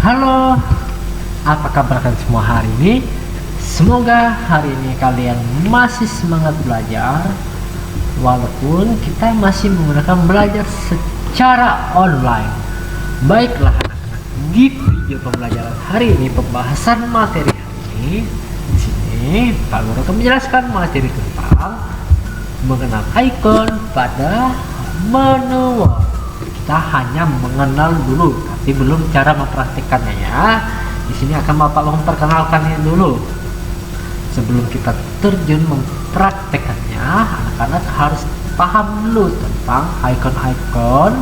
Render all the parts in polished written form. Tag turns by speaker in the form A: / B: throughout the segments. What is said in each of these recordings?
A: Halo, apa kabar kalian semua hari ini? Semoga hari ini kalian masih semangat belajar, walaupun kita masih menggunakan belajar secara online. Baiklah anak-anak, di video pembelajaran hari ini, pembahasan materi hari ini, di sini Pak Guru akan menjelaskan materi tentang mengenal icon pada menu Word. Kita hanya mengenal dulu, tapi belum cara mempraktikkannya ya. Di sini akan Bapak memperkenalkannya dulu. Sebelum kita terjun mempraktikkannya, anak-anak harus paham dulu tentang icon-icon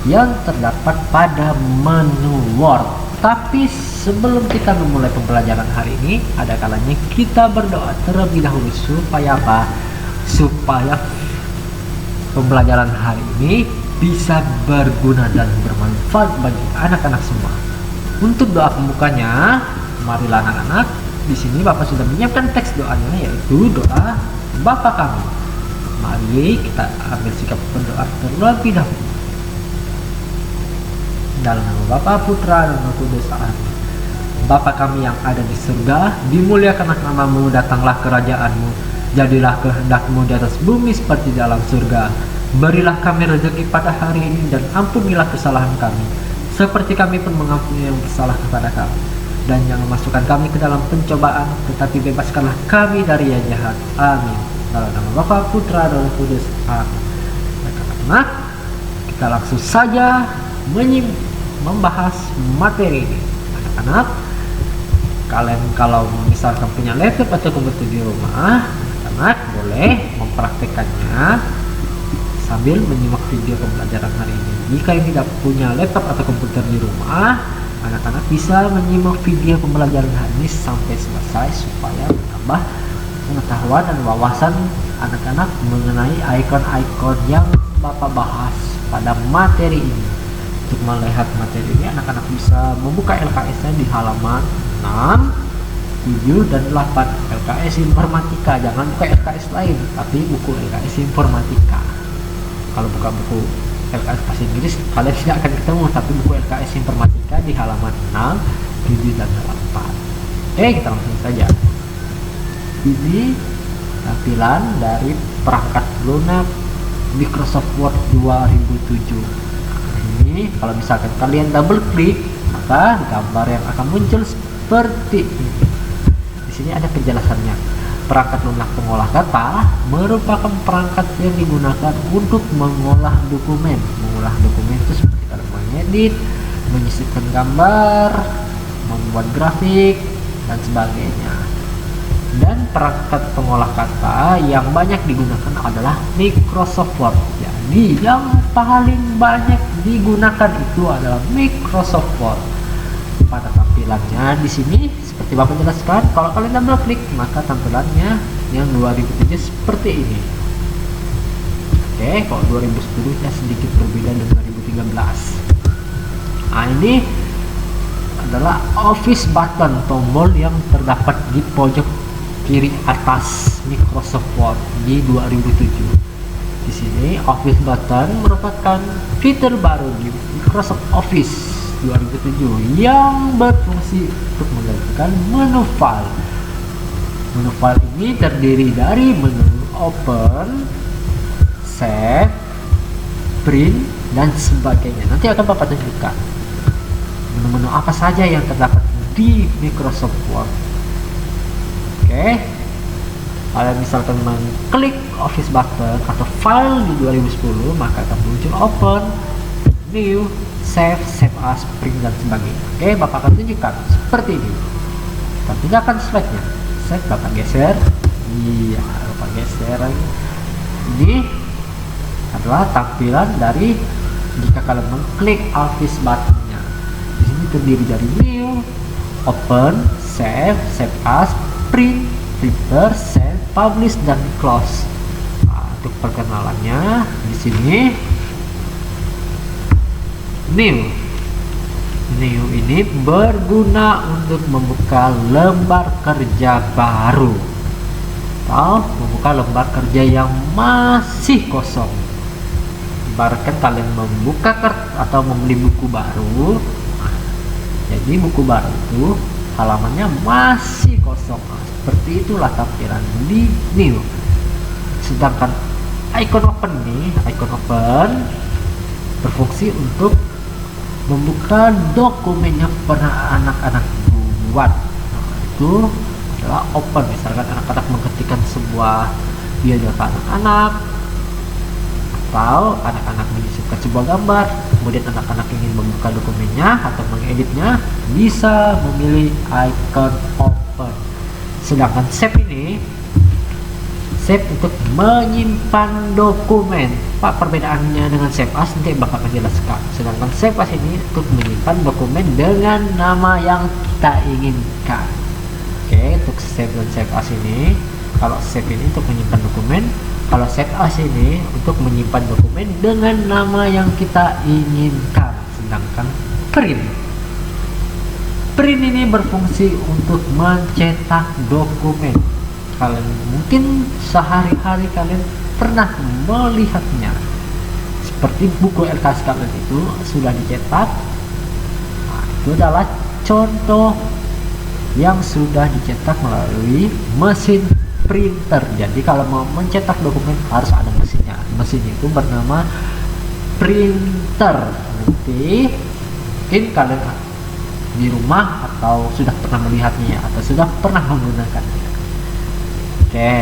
A: yang terdapat pada menu Word. Tapi sebelum kita memulai pembelajaran hari ini, ada kalanya kita berdoa terlebih dahulu supaya apa? Supaya pembelajaran hari ini bisa berguna dan bermanfaat bagi anak-anak semua. Untuk doa pembukanya, marilah anak-anak, di sini Bapak sudah menyiapkan teks doanya, yaitu doa Bapa kami. Mari kita ambil sikap berdoa terlebih dahulu. Dalam nama Bapa, Putra, dan Roh Kudus. Amin. Bapa kami yang ada di surga, dimuliakanlah nama-Mu, datanglah kerajaan-Mu, jadilah kehendak-Mu di atas bumi seperti di dalam surga. Berilah kami rezeki pada hari ini, dan ampunilah kesalahan kami, seperti kami pun mengampuni yang bersalah kepada kami. Dan jangan masukkan kami ke dalam pencobaan, tetapi bebaskanlah kami dari yang jahat. Amin. Dalam nama Bapa, Putra, dan Roh Kudus. Amin. Anak-anak, kita langsung saja membahas materi ini. Anak-anak, kalian kalau misalkan punya laptop atau komputer di rumah, anak-anak boleh mempraktikkannya sambil menyimak video pembelajaran hari ini. Jika yang tidak punya laptop atau komputer di rumah, anak-anak bisa menyimak video pembelajaran hari ini sampai selesai supaya menambah pengetahuan dan wawasan anak-anak mengenai icon-icon yang Bapak bahas pada materi ini. Untuk melihat materi ini, anak-anak bisa membuka LKS-nya di halaman 6, 7, dan 8. LKS Informatika, jangan buka LKS lain, tapi buku LKS Informatika. Kalau buka buku LKS bahasa Inggris, kalian tidak akan ketemu, tapi buku LKS Informatika di halaman 6, 7, dan 8. Oke, kita langsung saja. Ini tampilan dari perangkat lunak Microsoft Word 2007. Ini kalau misalkan kalian double klik, maka gambar yang akan muncul seperti ini. Di sini ada penjelasannya. Perangkat lunak pengolah kata merupakan perangkat yang digunakan untuk mengolah dokumen. Mengolah dokumen itu seperti kalau mengedit, menyisipkan gambar, membuat grafik, dan sebagainya. Dan perangkat pengolah kata yang banyak digunakan adalah Microsoft Word. Jadi yang paling banyak digunakan itu adalah Microsoft Word. Pada tampilannya di sini seperti Bapak jelaskan, kalau kalian double klik maka tampilannya yang 2007 seperti ini. Oke, kalau 2010 ya sedikit berbeda dengan 2013. Nah, ini adalah Office button, tombol yang terdapat di pojok kiri atas Microsoft Word di 2007. Di sini Office button merupakan fitur baru di Microsoft Office 2007 yang berfungsi untuk menggantikan menu file. Menu file ini terdiri dari menu open, save, print, dan sebagainya. Nanti akan Bapak tunjukkan menu-menu apa saja yang terdapat di Microsoft Word. Oke, kalau misalkan mengklik Office button atau file di 2010, maka akan muncul open, new, save, save as, print, dan sebagainya. Oke, Bapak akan tunjukkan seperti ini. Kita tinggalkan slide-nya. Save, Bapak geser. Iya, Bapak geser lagi. Ini adalah tampilan dari jika kalian mengklik Office button-nya. Di sini terdiri dari new, open, save, save as, print, printer, save, publish, dan close. Nah, untuk perkenalannya di sini New ini berguna untuk membuka lembar kerja baru atau membuka lembar kerja yang masih kosong. Ibaratkan kalian membuka atau membeli buku baru, jadi di buku baru itu halamannya masih kosong. Nah, seperti itulah tampilan di new. Sedangkan icon open nih, icon open berfungsi untuk membuka dokumen yang pernah anak-anak buat. Nah, itu adalah open. Misalkan anak-anak mengetikkan sebuah biodata anak-anak, atau anak-anak menyisipkan sebuah gambar, kemudian anak-anak ingin membuka dokumennya atau mengeditnya, bisa memilih icon open. Sedangkan save ini, save untuk menyimpan dokumen. Pak, perbedaannya dengan save as nanti bakal menjelaskan. Sedangkan save as ini untuk menyimpan dokumen dengan nama yang kita inginkan. Oke, untuk save dan save as ini, kalau save ini untuk menyimpan dokumen, kalau save as ini untuk menyimpan dokumen dengan nama yang kita inginkan. Sedangkan print ini berfungsi untuk mencetak dokumen. Kalian mungkin sehari-hari kalian pernah melihatnya, seperti buku LKS kalian itu sudah dicetak. Nah, itu adalah contoh yang sudah dicetak melalui mesin printer. Jadi kalau mau mencetak dokumen harus ada mesinnya. Mesinnya itu bernama printer. Nanti mungkin kalian di rumah atau sudah pernah melihatnya atau sudah pernah menggunakannya. Oke,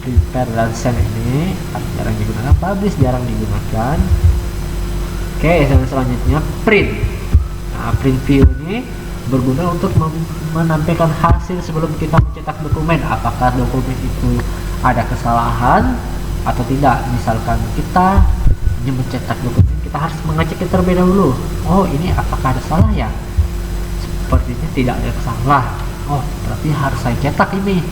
A: prepare dan send ini jarang digunakan, publish jarang digunakan. Oke, selanjutnya print. Nah, print view ini berguna untuk menampilkan hasil sebelum kita mencetak dokumen. Apakah dokumen itu ada kesalahan atau tidak. Misalkan kita ingin mencetak dokumen, kita harus mengecek terlebih dahulu. Oh, ini apakah ada salah ya? Sepertinya tidak ada salah. Oh, berarti harus saya cetak ini.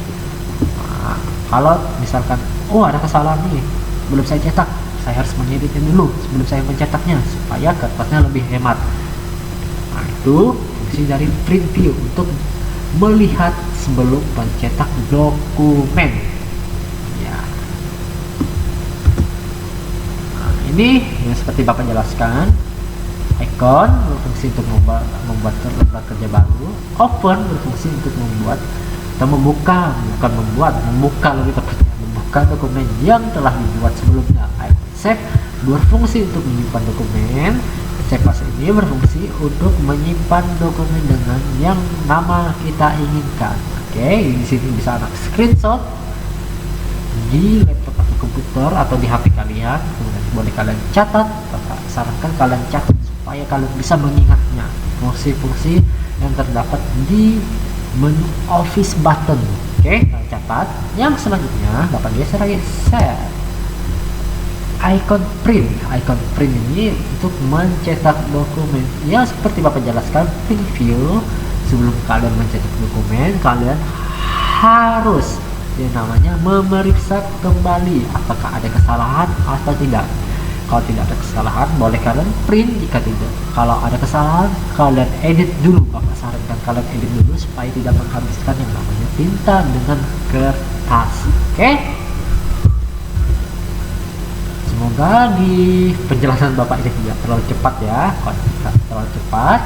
A: Nah, kalau misalkan ada kesalahan nih, belum saya cetak, saya harus mengeditnya dulu sebelum saya mencetaknya supaya kertasnya lebih hemat. Nah, itu fungsi dari print view untuk melihat sebelum mencetak dokumen ya. Nah, ini yang seperti Bapak jelaskan. Icon berfungsi untuk membuat lembar kerja baru. Open berfungsi untuk membuat atau membuka, bukan membuka lebih tepatnya, membuka dokumen yang telah dibuat sebelumnya. Icon save berfungsi untuk menyimpan dokumen. Save as ini berfungsi untuk menyimpan dokumen dengan yang nama kita inginkan. Oke, di sini bisa anak screenshot di laptop atau komputer atau di HP kalian, kemudian boleh kalian catat. Bapak sarankan kalian catat supaya kalian bisa mengingatnya. Fungsi-fungsi yang terdapat di menu Office button. Oke, kalian catat. Yang selanjutnya Bapak geser lagi set. Icon print ini untuk mencetak dokumen ya, seperti Bapak jelaskan. Print view, sebelum kalian mencetak dokumen kalian harus yang namanya memeriksa kembali apakah ada kesalahan atau tidak. Kalau tidak ada kesalahan boleh kalian print, jika tidak, kalau ada kesalahan kalian edit dulu. Bapak sarankan kalian edit dulu supaya tidak menghabiskan yang namanya tinta dengan kertas. Oke, semoga di penjelasan Bapak ini tidak terlalu cepat ya. Kalau terlalu cepat,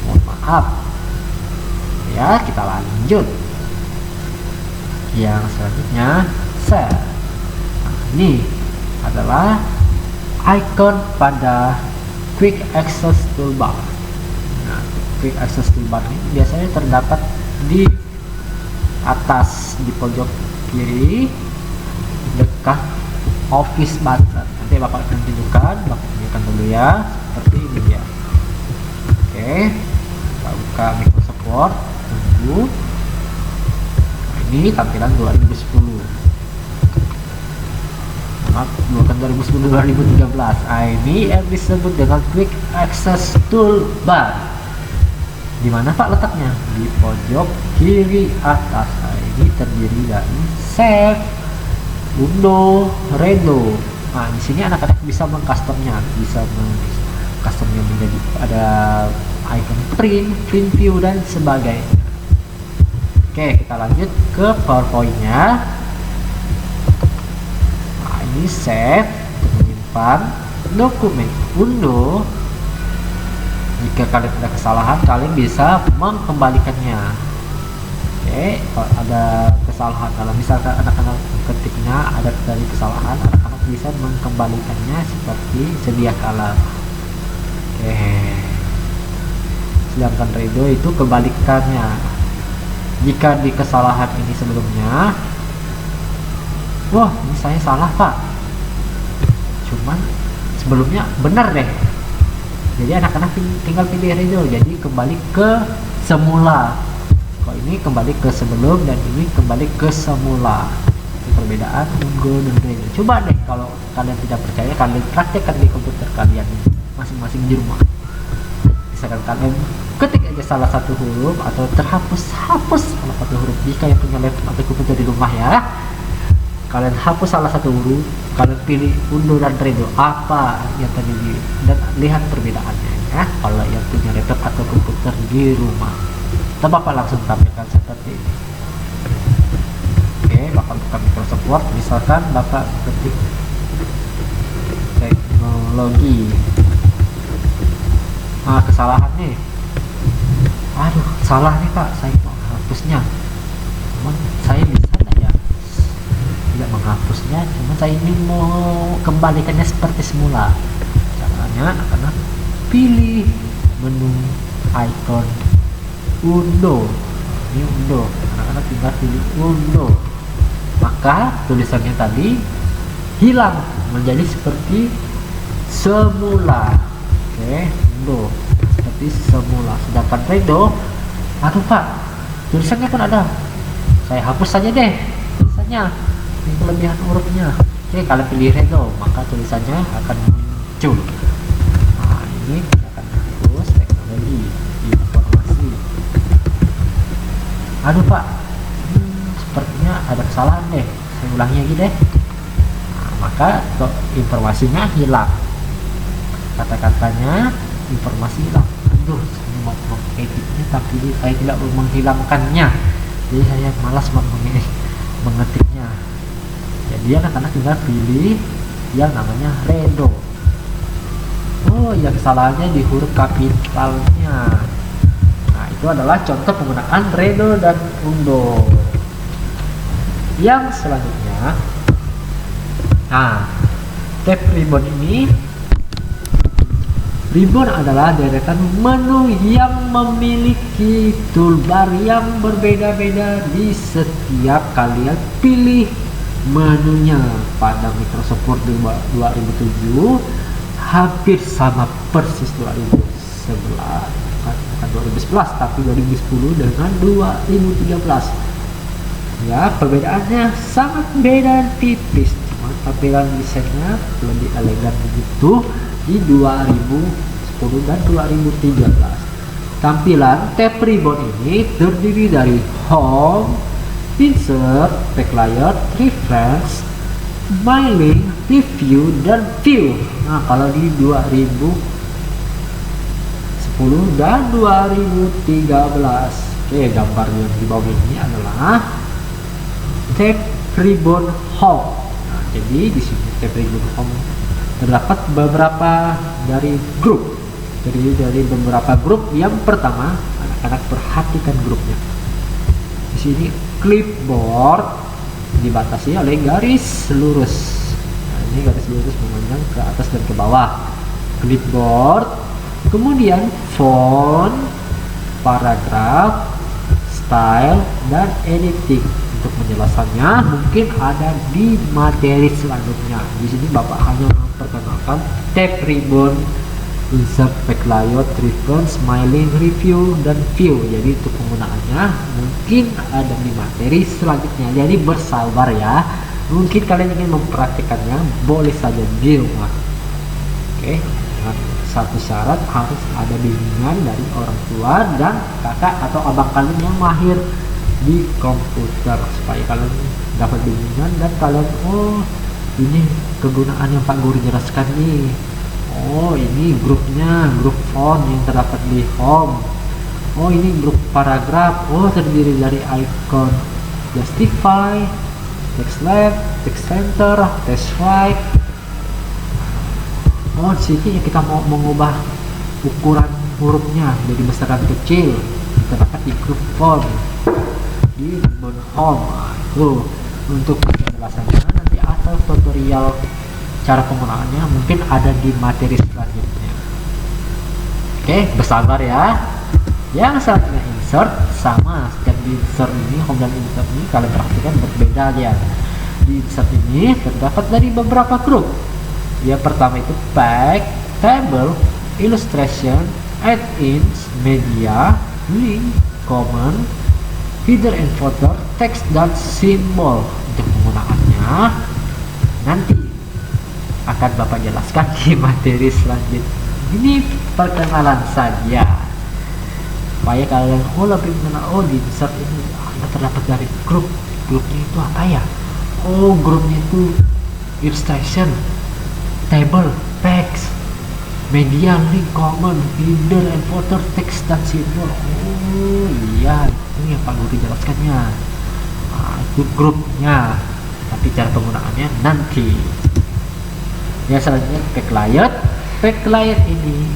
A: mohon maaf ya. Kita lanjut yang selanjutnya. Nah, ini adalah icon pada quick access toolbar. Nah, quick access toolbar ini biasanya terdapat di atas di pojok kiri dekat Office button. Nanti Bapak akan tunjukkan dulu ya, seperti ini ya. Oke, kita buka Microsoft Word. Tunggu. Nah, ini tampilan 2010. Maaf, bukan 2010, 2013. Nah, ini yang disebut dengan Quick Access Toolbar. Di mana Pak letaknya? Di pojok kiri atas. Nah, ini terdiri dari Save, Undo, Redo. Nah, di sini anak-anak bisa mengcustomnya, menjadi ada icon print view dan sebagainya. Oke, kita lanjut ke PowerPoint-nya. Nah, ini save, menyimpan dokumen. Undo, Jika kalian ada kesalahan, kalian bisa mengembalikannya. Oke, kalau ada kesalahan, kalau misalkan anak-anak ketiknya ada dari kesalahan, anak-anak bisa mengembalikannya seperti sedia kala. Oke, sedangkan redo itu kebalikannya. Jika di kesalahan ini sebelumnya, wah ini saya salah pak, cuman sebelumnya benar deh, jadi anak-anak tinggal pilih redo, jadi kembali ke semula. Kalau ini kembali ke sebelum dan ini kembali ke semula. Itu perbedaan undo dan redo. Coba deh kalau kalian tidak percaya, kalian praktekkan di komputer kalian masing-masing di rumah. Misalkan kalian ketik aja salah satu huruf atau hapus salah satu huruf. Jika yang punya laptop atau komputer di rumah ya, kalian hapus salah satu huruf, kalian pilih undo dan redo apa yang tadi dan lihat perbedaannya ya. Kalau yang punya laptop atau komputer di rumah, Bapak langsung tampilkan seperti ini. Oke, Bapak buka Microsoft Word, misalkan Bapak ketik teknologi. Kesalahan nih, aduh salah nih pak, saya mau hapusnya, cuman saya bisa nggak ya tidak menghapusnya, cuman saya ini mau kembalikannya seperti semula. Caranya anak-anak pilih menu icon undo, ini undo, anak-anak tinggal pilih undo, maka tulisannya tadi hilang menjadi seperti semula. Oke, undo seperti semula. Sedangkan redo, aduh pak, tulisannya kan ada, saya hapus saja deh tulisannya, ini kelebihan hurufnya. Oke, kalau pilih redo, maka tulisannya akan muncul. Nah, ini akan hapus teknologi informasi. Aduh pak, sepertinya ada kesalahan deh, saya ulangi lagi deh. Nah, maka informasinya hilang, kata-katanya informasi hilang. Aduh, saya mau mengeditnya tapi saya tidak menghilangkannya, jadi saya malas mengetiknya. Jadi anak-anak tinggal pilih yang namanya redo. Oh, yang salahnya di huruf kapitalnya. Nah, itu adalah contoh penggunaan redo dan undo. Yang selanjutnya, tab ribbon ini, ribbon adalah deretan menu yang memiliki toolbar yang berbeda-beda di setiap kalian pilih menunya. Pada Microsoft Word 2007 hampir sama persis 2011, bukan 2011 tapi 2010 dengan 2013 ya. Perbedaannya sangat beda tipis, cuma tampilan desainnya lebih elegan begitu di 2010 dan 2013. Tampilan tab ribbon ini terdiri dari home, insert, backlight, reference, smiling, review, dan view. Nah, kalau di 2010 dan 2013, oke, gambar yang di bawah ini adalah tab ribbon home. Nah, jadi di sini tab ribbon home terdapat beberapa dari grup, terdiri dari beberapa grup. Yang pertama, anak-anak perhatikan grupnya. Di sini clipboard dibatasi oleh garis lurus. Nah, ini garis lurus memanjang ke atas dan ke bawah. Clipboard, kemudian font, paragraf, style, dan editing. Untuk penjelasannya mungkin ada di materi selanjutnya. Di sini Bapak hanya memperkenalkan tab ribbon, insert, backlight, reference, smiling, review, dan view. Jadi untuk penggunaannya mungkin ada di materi selanjutnya. Jadi bersabar ya. Mungkin kalian ingin mempraktikannya, boleh saja di rumah. Oke, dengan satu syarat, harus ada bimbingan dari orang tua dan kakak atau abang kalian yang mahir di komputer, supaya kalian dapat bimbingan dan kalian, oh ini kegunaan yang Pak Guru jelaskan nih. Oh, ini grupnya, grup font yang terdapat di home. Oh, ini grup paragraf. Oh, terdiri dari icon justify, text left, text center, text right. Oh, di sini kita mau mengubah ukuran hurufnya jadi besar dan kecil, terdapat di grup font di ribbon home. Itu untuk penjelasannya nanti atau tutorial cara penggunaannya mungkin ada di materi selanjutnya. Oke, bersabar ya. Yang selanjutnya insert, sama setiap di insert ini, home dan insert ini kalian perhatikan berbeda aja. Di insert ini terdapat dari beberapa grup. Yang pertama itu back, table, illustration, add-ins, media, link, comment, header and footer, text dan simbol. Untuk penggunaannya nanti akan Bapak jelaskan di materi selanjutnya. Ini perkenalan saja supaya kalian lebih mengenal di insert ini terdapat dari grupnya itu apa ya. Grupnya itu illustration, table, text, media, link, comment, header and footer, text dan simbol. Iya, itu yang Pak Guru jelaskannya. Itu grupnya, tapi cara penggunaannya nanti. Ya, selanjutnya backlight ini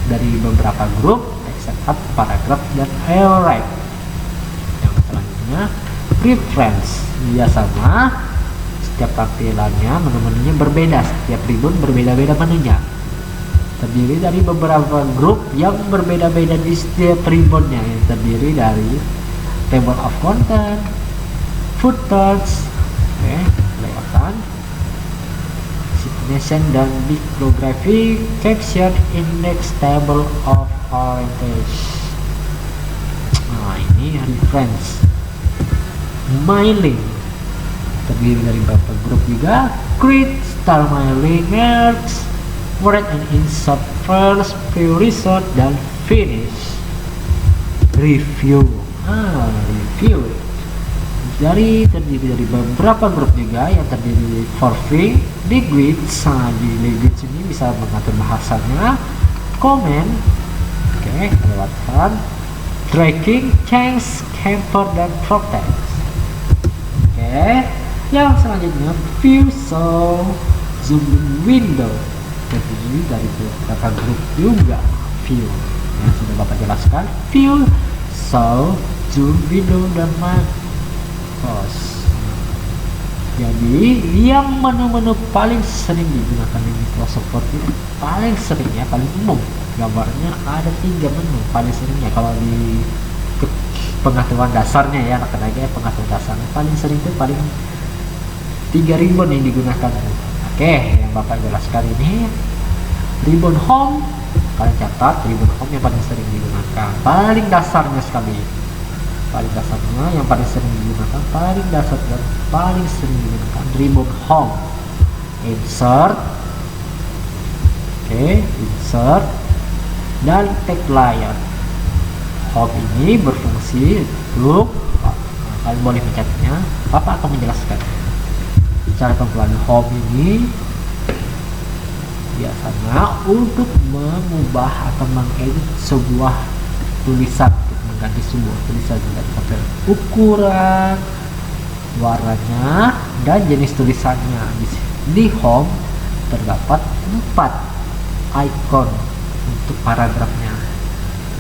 A: dari beberapa grup, text setup, paragraf dan highlight. Yang selanjutnya preference, dia sama, setiap tampilannya menu-menunya berbeda, setiap ribbon berbeda-beda menunya, terdiri dari beberapa grup yang berbeda-beda di setiap ribbonnya, yang terdiri dari table of content, footers, kelewatan, destination dan bibliography, caption, index, table of orientation. Nah, ini reference. Mailing terdiri dari beberapa grup juga, create, style mailing, merge, word and insert, first, view, resort dan finish. Review. Review terdiri dari beberapa grup juga, yang terdiri dari forthing, language. Di language ini bisa mengatur bahasanya, comment, kelewatan, tracking, change, camper dan protect. Yang selanjutnya view, show, zoom window, terdiri dari beberapa grup juga. View yang sudah Bapak jelaskan, view, show, zoom window dan macros. Jadi yang menu-menu paling sering digunakan di Microsoft Word itu paling sering ya, paling umum, gambarnya ada 3 menu paling seringnya. Kalau di pengaturan dasarnya ya, anak-anaknya pengaturan dasarnya paling sering itu paling 3 ribbon yang digunakan. Yang Bapak jelaskan ini ribbon home, kalian catat ribbon home yang paling sering digunakan, paling dasarnya sekali, paling dasarnya yang paling sering digunakan, paling dasar dan paling sering digunakan ribbon home. Insert, insert dan tagline. Home ini berfungsi untuk, kalian boleh mencatatnya, Bapak akan menjelaskan cara penggunaan home ini biasanya untuk mengubah atau mengedit sebuah tulisan, untuk mengganti sebuah tulisan dari ukuran, warnanya dan jenis tulisannya. Di home terdapat 4 icon untuk paragrafnya.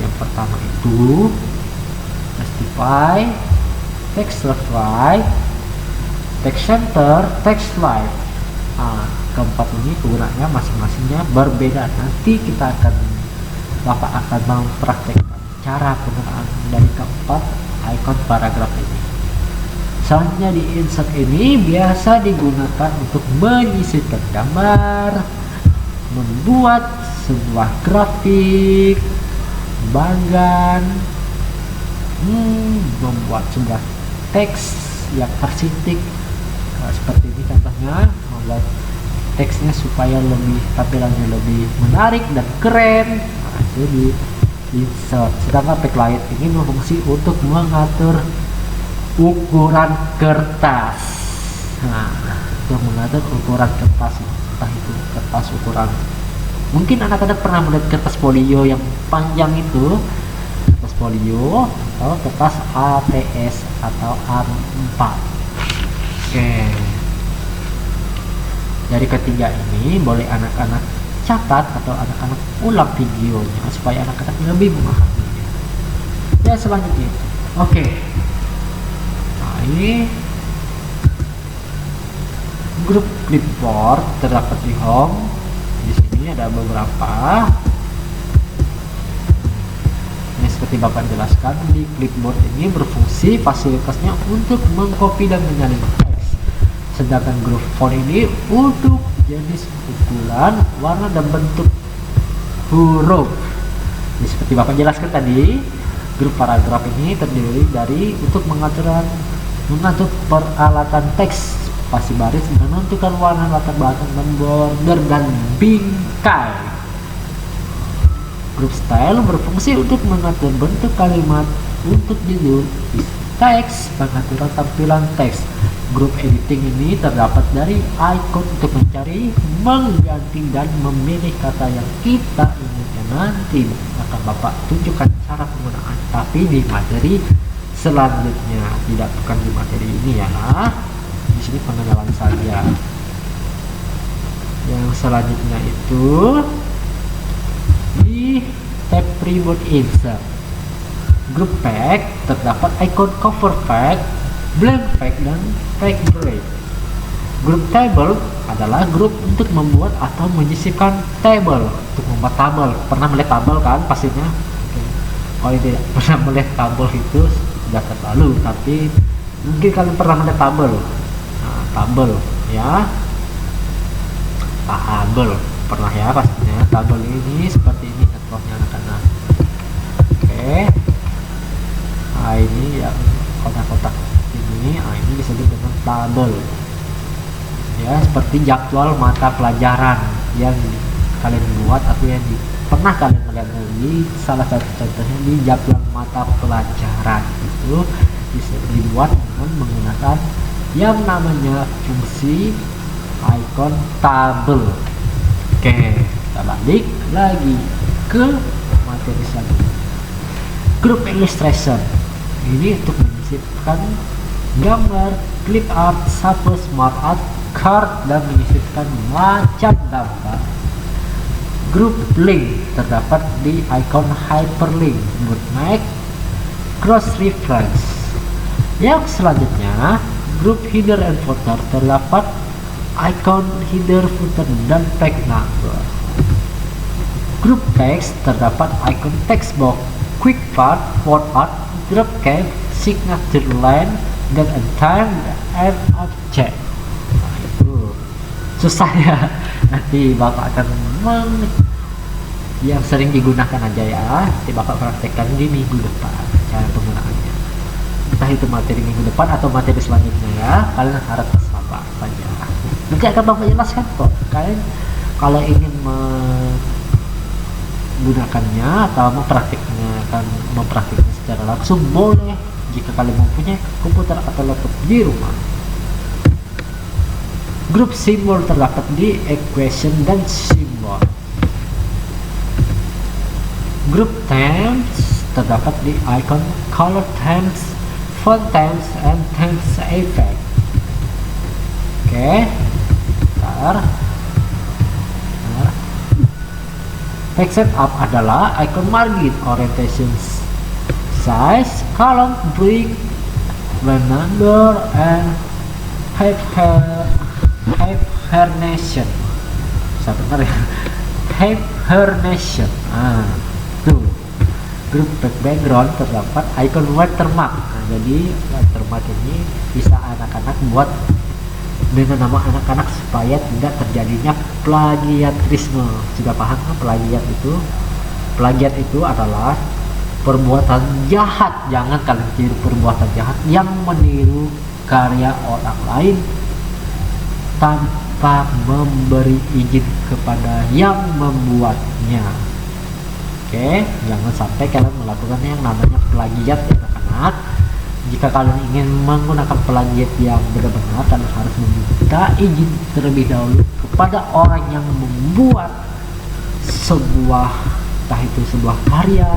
A: Yang pertama itu justify, text left right, text center, text right. Keempat ini kegunaannya masing-masingnya berbeda. Nanti Bapak akan mempraktekkan cara penggunaan dari keempat icon paragraf ini. Selanjutnya di insert ini biasa digunakan untuk menyisipkan gambar, membuat sebuah grafik, bagan, membuat sebuah teks yang tersintik. Seperti ini contohnya, membuat teksnya supaya tampilannya lebih menarik dan keren. Itu di insert. Sedangkan backlight ini berfungsi untuk mengatur ukuran kertas. Untuk mengatur ukuran kertas, entah itu kertas ukuran, mungkin anak-anak pernah melihat kertas folio yang panjang itu, kertas folio atau kertas ATS atau A4. Dari ketiga ini boleh anak-anak catat atau anak-anak ulang videonya supaya anak-anak lebih memahaminya. Ya selanjutnya, oke. Nah ini grup clipboard terdapat di home. Di sini ada beberapa. Ini seperti Bapak jelaskan, di clipboard ini berfungsi fasilitasnya untuk mengcopy dan menyalin teks. Sedangkan grup font ini untuk jenis ukuran, warna dan bentuk huruf. Ini seperti Bapak jelaskan tadi, grup paragraf ini terdiri dari untuk mengatur peralatan teks, spasi baris, menentukan warna latar belakang dan border dan bingkai. Grup style berfungsi untuk mengatur bentuk kalimat, untuk judul, teks, pengaturan tampilan teks. Grup editing ini terdapat dari icon untuk mencari, mengganti, dan memilih kata yang kita inginkan. Nanti akan Bapak tunjukkan cara penggunaan, tapi di materi selanjutnya, tidak bukan di materi ini ya. Di sini pengenalan saja. Yang selanjutnya itu di tab Preview Insert. Grup pack terdapat ikon cover pack, blank pack, dan pack break. Grup table adalah grup untuk membuat atau menyisipkan tabel. Untuk membuat tabel, pernah melihat tabel kan pastinya? Kalau tidak pernah melihat tabel itu sudah terlalu, tapi mungkin kalian pernah melihat tabel. Nah, tabel ya, tabel pernah ya pastinya. Tabel ini seperti ini contohnya anak-anak. Oke. Nah ini yang kotak-kotak ini, ini disebut dengan tabel ya, seperti jadwal mata pelajaran yang kalian buat atau yang pernah kalian melihat di salah satu contohnya di jadwal mata pelajaran itu bisa dibuat dengan menggunakan yang namanya fungsi icon tabel. Oke, kita balik lagi ke materi selanjutnya. Grup illustration ini untuk menyisipkan gambar, clip art, sample smart art, card, dan menyisipkan macam gambar. Grup link terdapat di icon hyperlink, bookmark, cross reference. Yang selanjutnya, grup header and footer terdapat icon header, footer, dan tag number. Grup text terdapat icon text box, quick part, word art, drop cap, signature line, dan time and object. Nah, itu susah ya. Nanti Bapak akan yang sering digunakan aja ya. Nanti Bapak praktekkan di minggu depan cara penggunaannya. Entah itu materi minggu depan atau materi selanjutnya ya. Kalian harap bersabar saja. Nanti akan Bapak jelaskan kok. Kalian kalau ingin menggunakannya atau mempraktiknya secara langsung boleh jika kalian mempunyai komputer atau laptop di rumah. Grup simbol terdapat di equation dan simbol. Grup themes terdapat di icon color themes, font themes, and themes effect. Oke, text setup adalah icon margin, orientation, size, column, break, number, and hibernation. Saya benar ya, hibernation. Tuh. Grup background terdapat icon watermark. Nah, jadi watermark ini bisa anak-anak buat dengan nama anak-anak supaya tidak terjadinya plagiarisme. Sudah paham kan plagiat itu? Plagiat itu adalah perbuatan jahat. Jangan kalian tiru perbuatan jahat yang meniru karya orang lain tanpa memberi izin kepada yang membuatnya. Oke, jangan sampai kalian melakukan yang namanya plagiat ya anak-anak. Jika kalian ingin menggunakan plagiat yang benar-benar, kalian harus meminta izin terlebih dahulu kepada orang yang membuat sebuah, entah itu sebuah karya,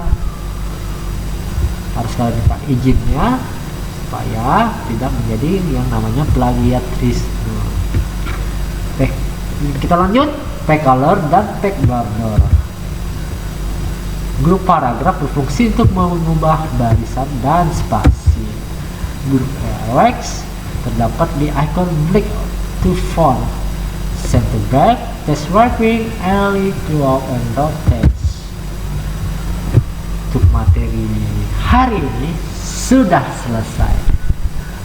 A: harus kalian minta izinnya supaya tidak menjadi yang namanya plagiarisme. Oke, kita lanjut. pcolor dan pborder. Grup paragraf berfungsi untuk mengubah barisan dan spasi. Grup Alex terdapat di icon Blick to Font, Center Back, Text Wrapping, Early Throughout, and Rotate. Untuk materi hari ini sudah selesai.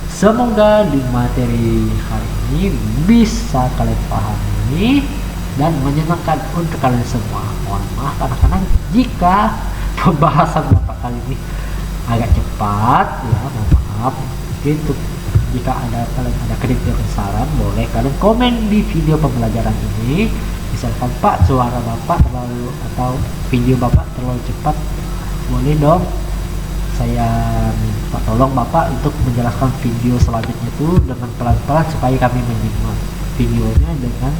A: Semoga di materi hari ini bisa kalian pahami dan menyenangkan untuk kalian semua. Mohon maaf anak-anak jika pembahasan Bapak kali ini agak cepat, ya mohon maaf. Untuk jika kalian ada kritik dan saran, boleh kalian komen di video pembelajaran ini. Misalkan Pak, suara Bapak terlalu atau video Bapak terlalu cepat, boleh dong saya minta tolong Bapak untuk menjelaskan video selanjutnya itu dengan pelan-pelan supaya kami menyimak videonya dengan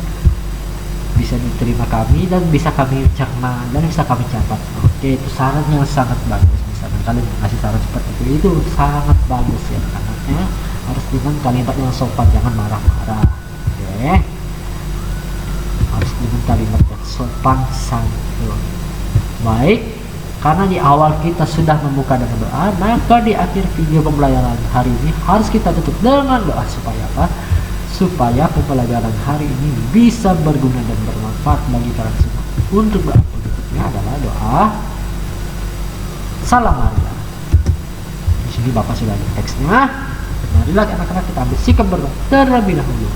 A: bisa diterima kami dan bisa kami cerna dan bisa kami catat. Oke, itu saran yang sangat bagus. Misalkan kalian ngasih saran seperti itu sangat bagus ya, karena harus dengan kalimat yang sopan, jangan marah-marah. Oke, harus dengan kalimat yang sopan santun. Baik, karena di awal kita sudah membuka dengan doa, maka di akhir video pembelajaran hari ini harus kita tutup dengan doa. Supaya apa? Supaya pembelajaran hari ini bisa berguna dan bermanfaat bagi kalian semua. Untuk doa berikutnya adalah doa Salam Maria. Di sini Bapak sudah ada teksnya. Marilah anak-anak kita ambil sikap berdoa terlebih dahulu.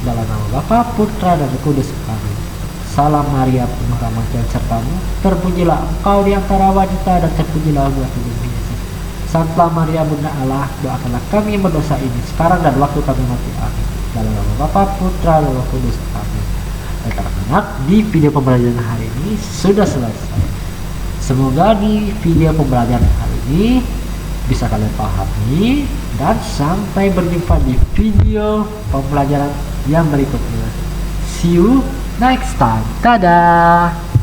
A: Dalam nama Bapa, Putra, dan Roh Kudus. Amin. Salam Maria, penuh rahmat Tuhan sertamu, terpujilah engkau di antara wanita dan terpujilah buah tubuhmu Yesus. Santa Maria Bunda Allah, doakanlah kami yang berdosa ini sekarang dan waktu kami mati. Amin. Dalam nama Bapa, Putra, dan Roh Kudus. Amin. Baik anak-anak, di video pembelajaran hari ini sudah selesai. Semoga di video pembelajaran hari ini bisa kalian pahami, dan sampai berjumpa di video pembelajaran yang berikutnya. See you next time. Dadah.